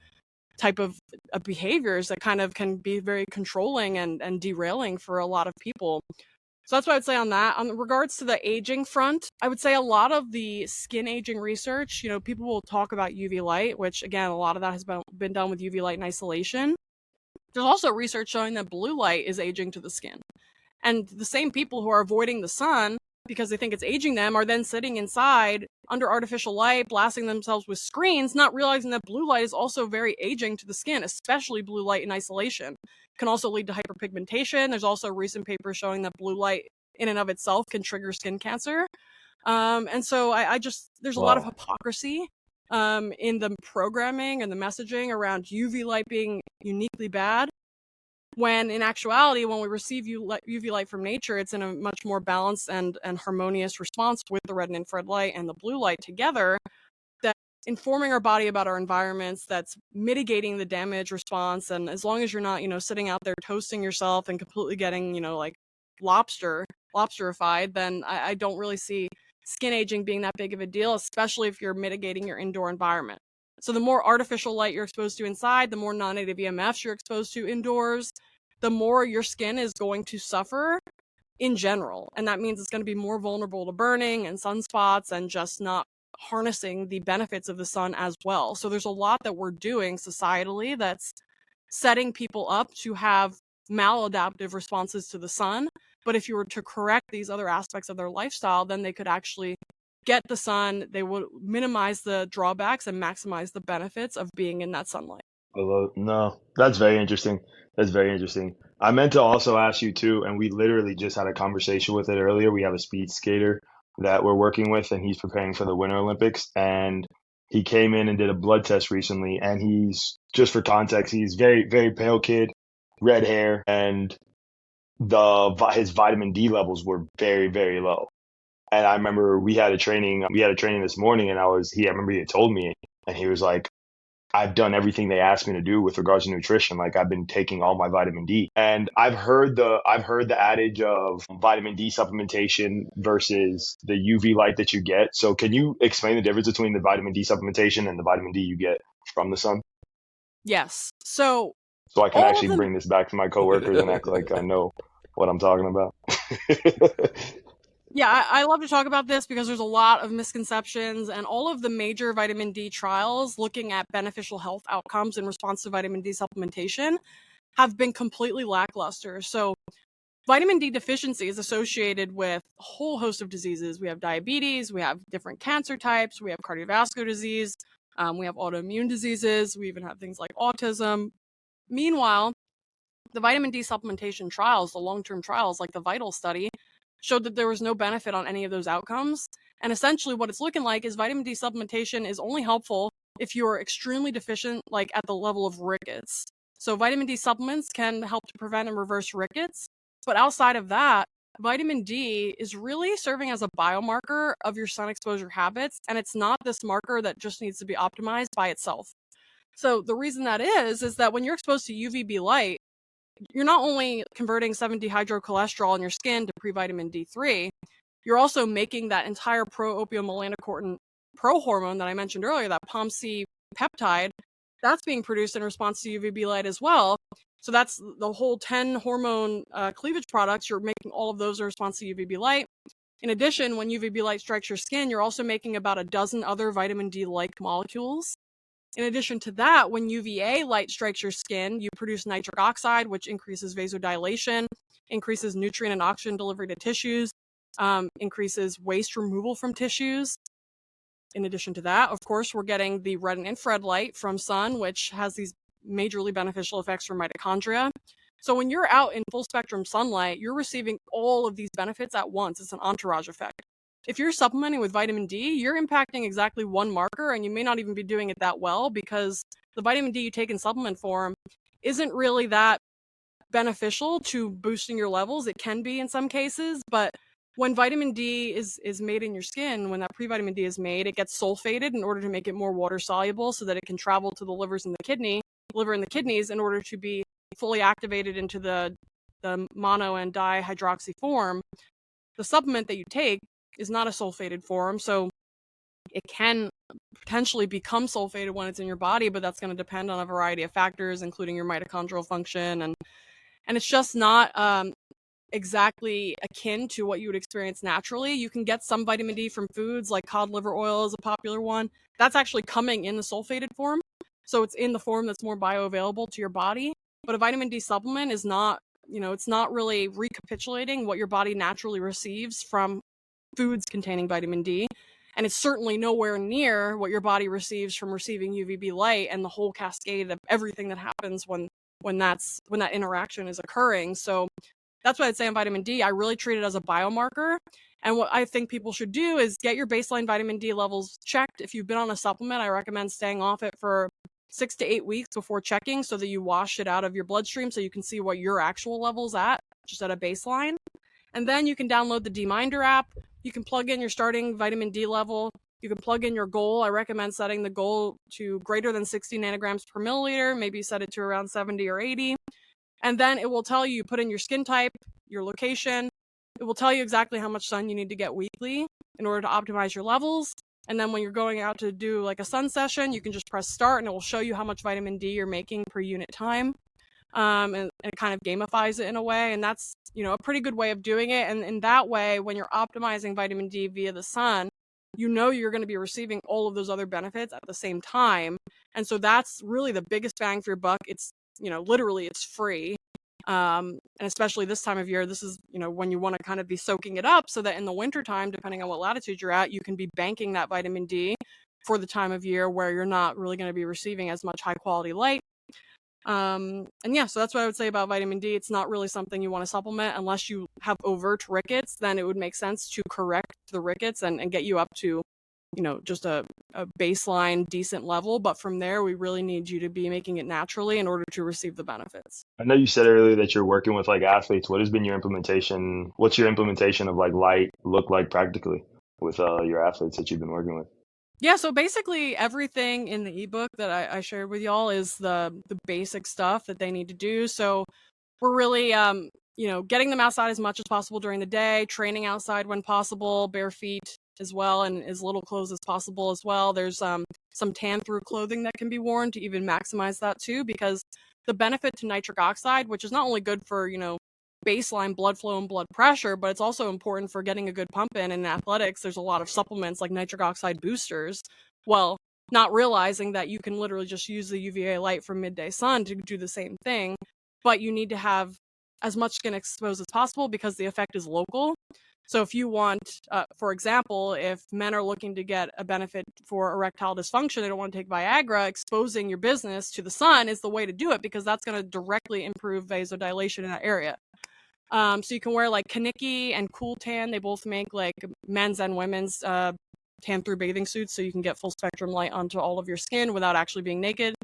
type of behaviors that kind of can be very controlling and derailing for a lot of people. So that's what I would say on that. On regards to the aging front, I would say a lot of the skin aging research, people will talk about UV light, which again, a lot of that has been done with UV light in isolation. There's also research showing that blue light is aging to the skin. And the same people who are avoiding the sun because they think it's aging them are then sitting inside under artificial light, blasting themselves with screens, not realizing that blue light is also very aging to the skin, especially blue light in isolation. It can also lead to hyperpigmentation. There's also recent papers showing that blue light in and of itself can trigger skin cancer. And so there's a lot of hypocrisy in the programming and the messaging around UV light being uniquely bad. When in actuality, when we receive UV light from nature, it's in a much more balanced and harmonious response with the red and infrared light and the blue light together, that's informing our body about our environments, that's mitigating the damage response. And as long as you're not, sitting out there toasting yourself and completely getting, like lobsterified, then I don't really see skin aging being that big of a deal, especially if you're mitigating your indoor environment. So the more artificial light you're exposed to inside, the more non-native EMFs you're exposed to indoors, the more your skin is going to suffer in general. And that means it's going to be more vulnerable to burning and sunspots and just not harnessing the benefits of the sun as well. So there's a lot that we're doing societally that's setting people up to have maladaptive responses to the sun. But if you were to correct these other aspects of their lifestyle, then they could actually get the sun, they will minimize the drawbacks and maximize the benefits of being in that sunlight. No, that's very interesting. That's very interesting. I meant to also ask you too, and we literally just had a conversation with it earlier. We have a speed skater that we're working with, and he's preparing for the Winter Olympics. And he came in and did a blood test recently, and he's, just for context, he's very, very pale kid, red hair, and his vitamin D levels were very, very low. And I remember we had a training this morning, and I remember he had told me, and he was like, I've done everything they asked me to do with regards to nutrition. Like, I've been taking all my vitamin D. And I've heard the adage of vitamin D supplementation versus the UV light that you get. So can you explain the difference between the vitamin D supplementation and the vitamin D you get from the sun? Yes. So I can all of actually them, bring this back to my coworkers and act like I know what I'm talking about. yeah, I love to talk about this because there's a lot of misconceptions, and all of the major vitamin D trials looking at beneficial health outcomes in response to vitamin D supplementation have been completely lackluster. So vitamin D deficiency is associated with a whole host of diseases. We have diabetes, we have different cancer types, we have cardiovascular disease, we have autoimmune diseases, we even have things like autism. Meanwhile, the vitamin D supplementation trials, the long-term trials like the VITAL study, showed that there was no benefit on any of those outcomes. And essentially what it's looking like is vitamin D supplementation is only helpful if you are extremely deficient, like at the level of rickets. So vitamin D supplements can help to prevent and reverse rickets. But outside of that, vitamin D is really serving as a biomarker of your sun exposure habits. And it's not this marker that just needs to be optimized by itself. So the reason that is that when you're exposed to UVB light, you're not only converting 7-dehydrocholesterol in your skin to pre-vitamin D3, you're also making that entire pro-opiomelanocortin prohormone that I mentioned earlier, that POMC peptide, that's being produced in response to UVB light as well. So that's the whole 10 hormone cleavage products. You're making all of those in response to UVB light. In addition, when UVB light strikes your skin, you're also making about a dozen other vitamin D-like molecules. In addition to that, when UVA light strikes your skin, you produce nitric oxide, which increases vasodilation, increases nutrient and oxygen delivery to tissues, increases waste removal from tissues. In addition to that, of course, we're getting the red and infrared light from sun, which has these majorly beneficial effects for mitochondria. So when you're out in full spectrum sunlight, you're receiving all of these benefits at once. It's an entourage effect. If you're supplementing with vitamin D, you're impacting exactly one marker, and you may not even be doing it that well because the vitamin D you take in supplement form isn't really that beneficial to boosting your levels. It can be in some cases, but when vitamin D is made in your skin, when that pre-vitamin D is made, it gets sulfated in order to make it more water soluble so that it can travel to the liver and the kidneys in order to be fully activated into the mono and dihydroxy form. The supplement that you take is not a sulfated form, so it can potentially become sulfated when it's in your body, but that's going to depend on a variety of factors, including your mitochondrial function, and it's just not exactly akin to what you would experience naturally. You can get some vitamin D from foods, like cod liver oil is a popular one. That's actually coming in the sulfated form, so it's in the form that's more bioavailable to your body. But a vitamin D supplement is not, it's not really recapitulating what your body naturally receives from foods containing vitamin D, and it's certainly nowhere near what your body receives from receiving UVB light and the whole cascade of everything that happens when that interaction is occurring. So that's what I'd say on vitamin D. I really treat it as a biomarker, and what I think people should do is get your baseline vitamin D levels checked. If you've been on a supplement, I recommend staying off it for 6 to 8 weeks before checking so that you wash it out of your bloodstream so you can see what your actual level's at, just at a baseline. And then you can download the D-Minder app. You can plug in your starting vitamin D level. You can plug in your goal. I recommend setting the goal to greater than 60 nanograms per milliliter. Maybe set it to around 70 or 80. And then it will tell you, put in your skin type, your location. It will tell you exactly how much sun you need to get weekly in order to optimize your levels. And then when you're going out to do like a sun session, you can just press start and it will show you how much vitamin D you're making per unit time. And it kind of gamifies it in a way, and that's a pretty good way of doing it. And in that way, when you're optimizing vitamin D via the sun, you're going to be receiving all of those other benefits at the same time. And so that's really the biggest bang for your buck. It's literally it's free, And especially this time of year, this is, when you want to kind of be soaking it up so that in the wintertime, depending on what latitude you're at, you can be banking that vitamin D for the time of year where you're not really going to be receiving as much high quality light. And yeah, so that's what I would say about vitamin D. It's not really something you want to supplement unless you have overt rickets. Then it would make sense to correct the rickets and get you up to, just a baseline decent level. But from there, we really need you to be making it naturally in order to receive the benefits. I know you said earlier that you're working with like athletes. What has been your implementation? What's your implementation of like light look like practically with your athletes that you've been working with? Yeah, so basically everything in the ebook that I shared with y'all is the basic stuff that they need to do. So we're really, getting them outside as much as possible during the day, training outside when possible, bare feet as well, and as little clothes as possible as well. There's some tan-through clothing that can be worn to even maximize that too, because the benefit to nitric oxide, which is not only good for, baseline blood flow and blood pressure, but it's also important for getting a good pump in athletics. There's a lot of supplements like nitric oxide boosters. Well, not realizing that you can literally just use the UVA light from midday sun to do the same thing, but you need to have as much skin exposed as possible because the effect is local. So if you want, for example, if men are looking to get a benefit for erectile dysfunction, they don't want to take Viagra, exposing your business to the sun is the way to do it because that's going to directly improve vasodilation in that area. So you can wear like Kaniki and Cool Tan. They both make like men's and women's tan through bathing suits so you can get full spectrum light onto all of your skin without actually being naked.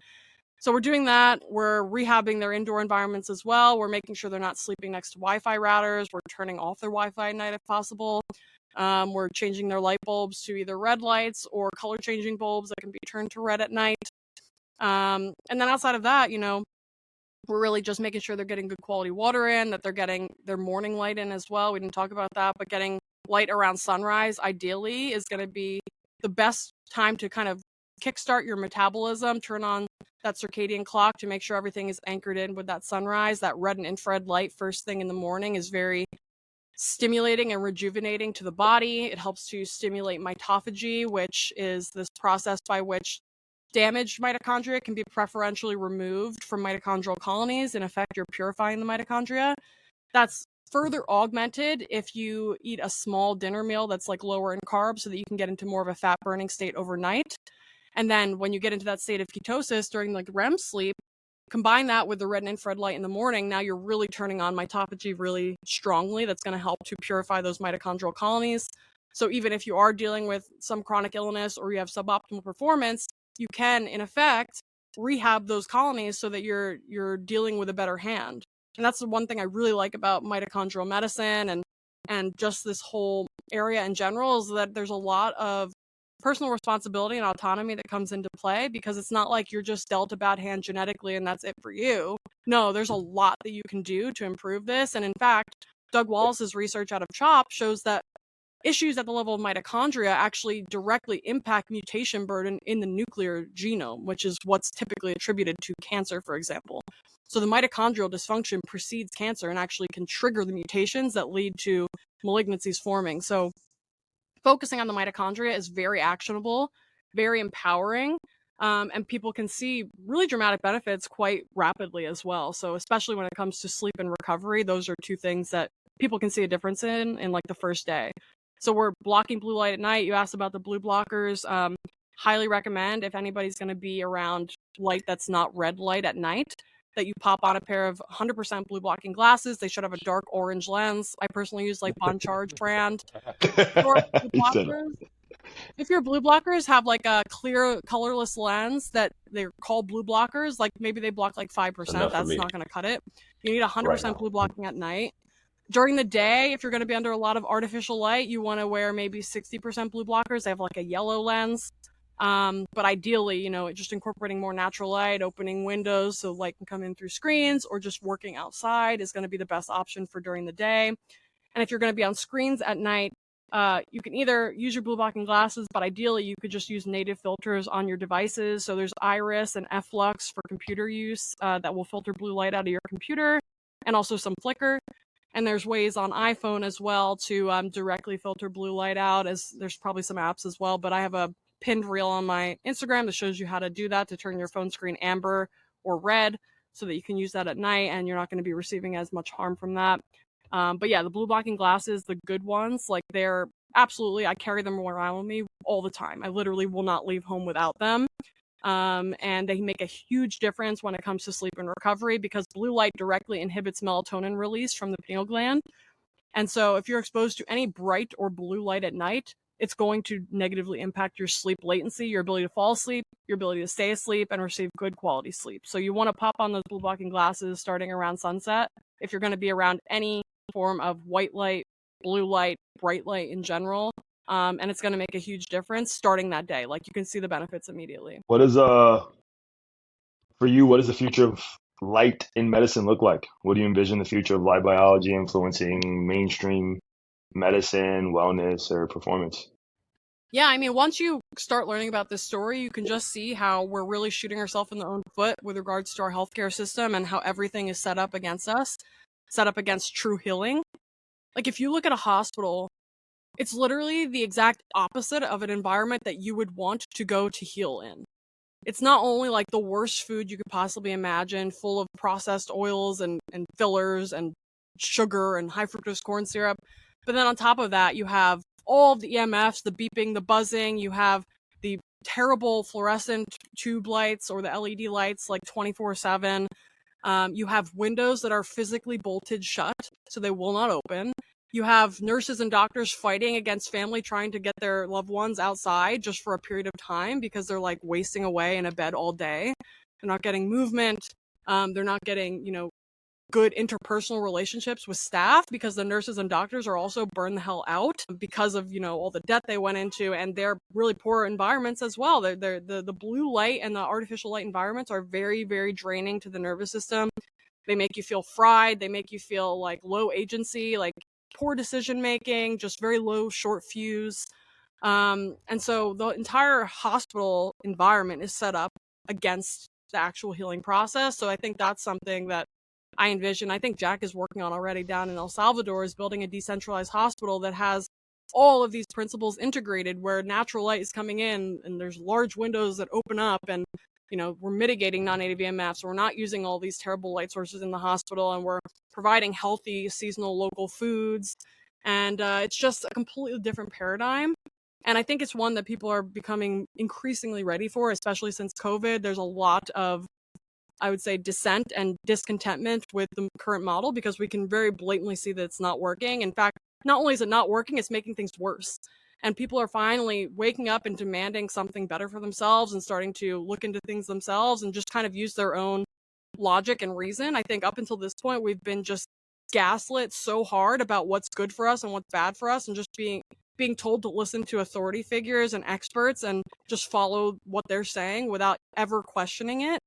So we're doing that. We're rehabbing their indoor environments as well. We're making sure they're not sleeping next to Wi-Fi routers. We're turning off their Wi-Fi at night if possible. We're changing their light bulbs to either red lights or color changing bulbs that can be turned to red at night. And then outside of that, we're really just making sure they're getting good quality water in, that they're getting their morning light in as well. We didn't talk about that, but getting light around sunrise ideally is going to be the best time to kind of kickstart your metabolism, turn on that circadian clock to make sure everything is anchored in with that sunrise. That red and infrared light first thing in the morning is very stimulating and rejuvenating to the body. It helps to stimulate mitophagy, which is this process by which damaged mitochondria can be preferentially removed from mitochondrial colonies. In effect, you're purifying the mitochondria. That's further augmented if you eat a small dinner meal that's like lower in carbs so that you can get into more of a fat burning state overnight. And then when you get into that state of ketosis during like REM sleep, combine that with the red and infrared light in the morning. Now you're really turning on mitophagy really strongly. That's going to help to purify those mitochondrial colonies. So even if you are dealing with some chronic illness or you have suboptimal performance, you can, in effect, rehab those colonies so that you're dealing with a better hand. And that's the one thing I really like about mitochondrial medicine and just this whole area in general is that there's a lot of personal responsibility and autonomy that comes into play because it's not like you're just dealt a bad hand genetically and that's it for you. No, there's a lot that you can do to improve this. And in fact, Doug Wallace's research out of CHOP shows that issues at the level of mitochondria actually directly impact mutation burden in the nuclear genome, which is what's typically attributed to cancer, for example. So the mitochondrial dysfunction precedes cancer and actually can trigger the mutations that lead to malignancies forming. So focusing on the mitochondria is very actionable, very empowering, and people can see really dramatic benefits quite rapidly as well. So especially when it comes to sleep and recovery, those are two things that people can see a difference in like the first day. So we're blocking blue light at night. You asked about the blue blockers. Highly recommend if anybody's going to be around light that's not red light at night, that you pop on a pair of 100% blue blocking glasses. They should have a dark orange lens. I personally use like Bon Charge brand. If your blue blockers have like a clear colorless lens that they're called blue blockers, like maybe they block like 5%, that's not going to cut it. You need 100% blue blocking at night. During the day, if you're going to be under a lot of artificial light, you want to wear maybe 60% blue blockers. They have like a yellow lens. But ideally, just incorporating more natural light, opening windows so light can come in through screens, or just working outside is going to be the best option for during the day. And if you're going to be on screens at night, you can either use your blue blocking glasses, but ideally you could just use native filters on your devices. So there's Iris and Flux for computer use that will filter blue light out of your computer, and also some flicker. And there's ways on iPhone as well to directly filter blue light out, as there's probably some apps as well. But I have a pinned reel on my Instagram that shows you how to do that to turn your phone screen amber or red so that you can use that at night and you're not going to be receiving as much harm from that. But yeah, the blue blocking glasses, the good ones, like they're absolutely, I carry them around with me all the time. I literally will not leave home without them. And they make a huge difference when it comes to sleep and recovery because blue light directly inhibits melatonin release from the pineal gland. And so if you're exposed to any bright or blue light at night, it's going to negatively impact your sleep latency, your ability to fall asleep, your ability to stay asleep, and receive good quality sleep. So you want to pop on those blue blocking glasses starting around sunset if you're going to be around any form of white light, blue light, bright light in general. And it's going to make a huge difference starting that day. Like you can see the benefits immediately. What is for you, what does the future of light in medicine look like? What do you envision the future of light biology influencing mainstream medicine, wellness, or performance? Yeah, I mean, once you start learning about this story, you can just see how we're really shooting ourselves in the own foot with regards to our healthcare system and how everything is set up against us, set up against true healing. Like if you look at a hospital, it's literally the exact opposite of an environment that you would want to go to heal in. It's not only like the worst food you could possibly imagine, full of processed oils and fillers and sugar and high fructose corn syrup, but then on top of that, you have all of the EMFs, the beeping, the buzzing, you have the terrible fluorescent tube lights or the LED lights like 24/7. You have windows that are physically bolted shut, so they will not open. You have nurses and doctors fighting against family trying to get their loved ones outside just for a period of time because they're like wasting away in a bed all day. They're not getting movement. They're not getting, good interpersonal relationships with staff because the nurses and doctors are also burned the hell out because of, all the debt they went into, and they're really poor environments as well. The blue light and the artificial light environments are very, very draining to the nervous system. They make you feel fried. They make you feel like low agency, like poor decision making, just very low, short fuse. And so the entire hospital environment is set up against the actual healing process. So I think that's something that I envision. I think Jack is working on already down in El Salvador, is building a decentralized hospital that has all of these principles integrated where natural light is coming in and there's large windows that open up and we're mitigating non-native EMFs. We're not using all these terrible light sources in the hospital, and we're providing healthy, seasonal, local foods. And it's just a completely different paradigm. And I think it's one that people are becoming increasingly ready for, especially since COVID. There's a lot of, I would say, dissent and discontentment with the current model because we can very blatantly see that it's not working. In fact, not only is it not working, it's making things worse. And people are finally waking up and demanding something better for themselves and starting to look into things themselves and just kind of use their own logic and reason. I think up until this point, we've been just gaslit so hard about what's good for us and what's bad for us, and just being told to listen to authority figures and experts and just follow what they're saying without ever questioning it.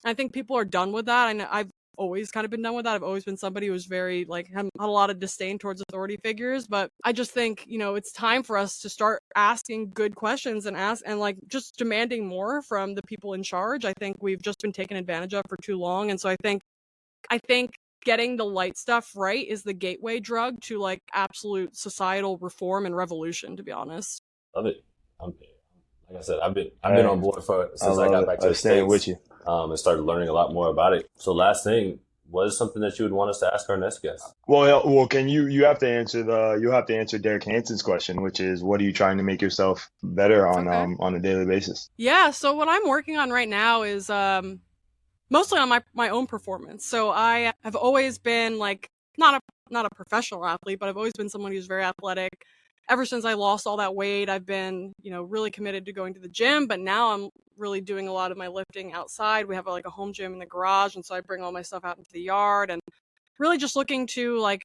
I think people are done with that. And I've always kind of been done with that. I've always been somebody who's very had a lot of disdain towards authority figures, but I just think, it's time for us to start asking good questions and just demanding more from the people in charge. I think we've just been taken advantage of for too long. And so I think getting the light stuff right is the gateway drug to absolute societal reform and revolution, to be honest. Love it. Like I said, I've been on board since I got back to the States with you. And started learning a lot more about it. So last thing, what is something that you would want us to ask our next guest? Well, can you have to answer Derek Hanson's question, which is, what are you trying to make yourself better on a daily basis? Yeah, so what I'm working on right now is mostly on my own performance. So I have always been not a professional athlete, but I've always been someone who's very athletic. Ever since I lost all that weight, I've been, really committed to going to the gym, but now I'm really doing a lot of my lifting outside. We have a home gym in the garage, and so I bring all my stuff out into the yard and really just looking to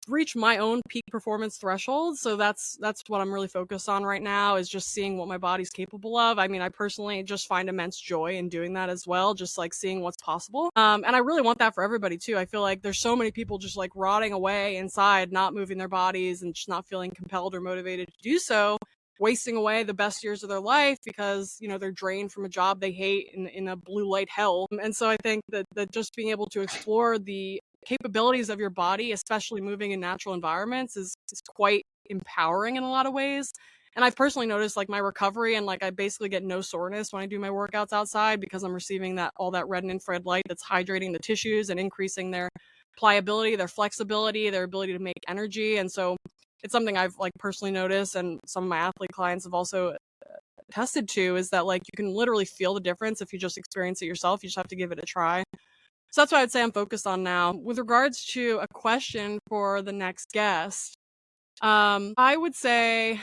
reach my own peak performance threshold. So that's what I'm really focused on right now, is just seeing what my body's capable of. I mean, I personally just find immense joy in doing that as well, just seeing what's possible. And I really want that for everybody too. I feel like there's so many people just rotting away inside, not moving their bodies and just not feeling compelled or motivated to do so, wasting away the best years of their life because, they're drained from a job they hate in a blue light hell. And so I think that just being able to explore the capabilities of your body, especially moving in natural environments, is quite empowering in a lot of ways. And I've personally noticed like my recovery and like I basically get no soreness when I do my workouts outside because I'm receiving all that red and infrared light that's hydrating the tissues and increasing their pliability, their flexibility, their ability to make energy. And so it's something I've like personally noticed, and some of my athlete clients have also attested to, is that like you can literally feel the difference if you just experience it yourself. You just have to give it a try. So that's what I'd say I'm focused on now. With regards to a question for the next guest, I would say,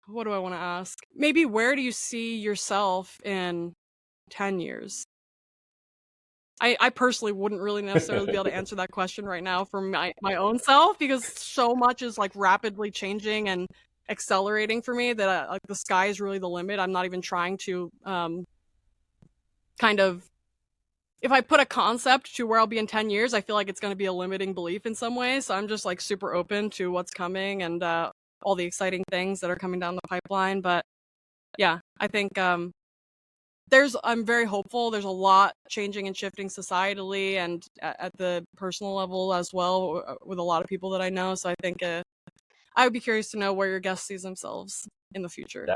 what do I want to ask? Maybe where do you see yourself in 10 years? I personally wouldn't really necessarily be able to answer that question right now for my own self, because so much is like rapidly changing and accelerating for me that like the sky is really the limit. I'm not even trying to kind of, if I put a concept to where I'll be in 10 years, I feel like it's going to be a limiting belief in some ways. So I'm just like super open to what's coming and all the exciting things that are coming down the pipeline. But yeah, I think I'm very hopeful. There's a lot changing and shifting societally and at the personal level as well with a lot of people that I know. So I think I would be curious to know where your guest sees themselves in the future.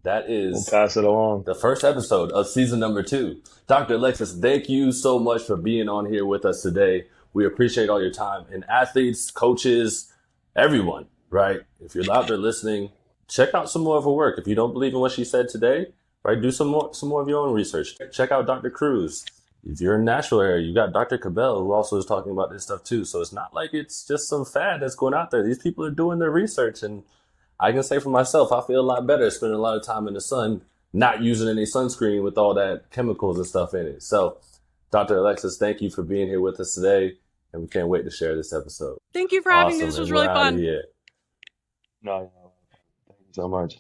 That is We'll pass it along. the first episode of season number 2. Dr. Alexis, thank you so much for being on here with us today. We appreciate all your time. And athletes, coaches, everyone, right? If you're out there listening, check out some more of her work. If you don't believe in what she said today, right, do some more of your own research. Check out Dr. Cruz. If you're in Nashville area, you got Dr. Cabell, who also is talking about this stuff too. So it's not like it's just some fad that's going out there. These people are doing their research, and I can say for myself, I feel a lot better spending a lot of time in the sun, not using any sunscreen with all that chemicals and stuff in it. So, Dr. Alexis, thank you for being here with us today, and we can't wait to share this episode. Thank you for having me. Awesome, This was and really we're outta fun. here. No, thank you so much.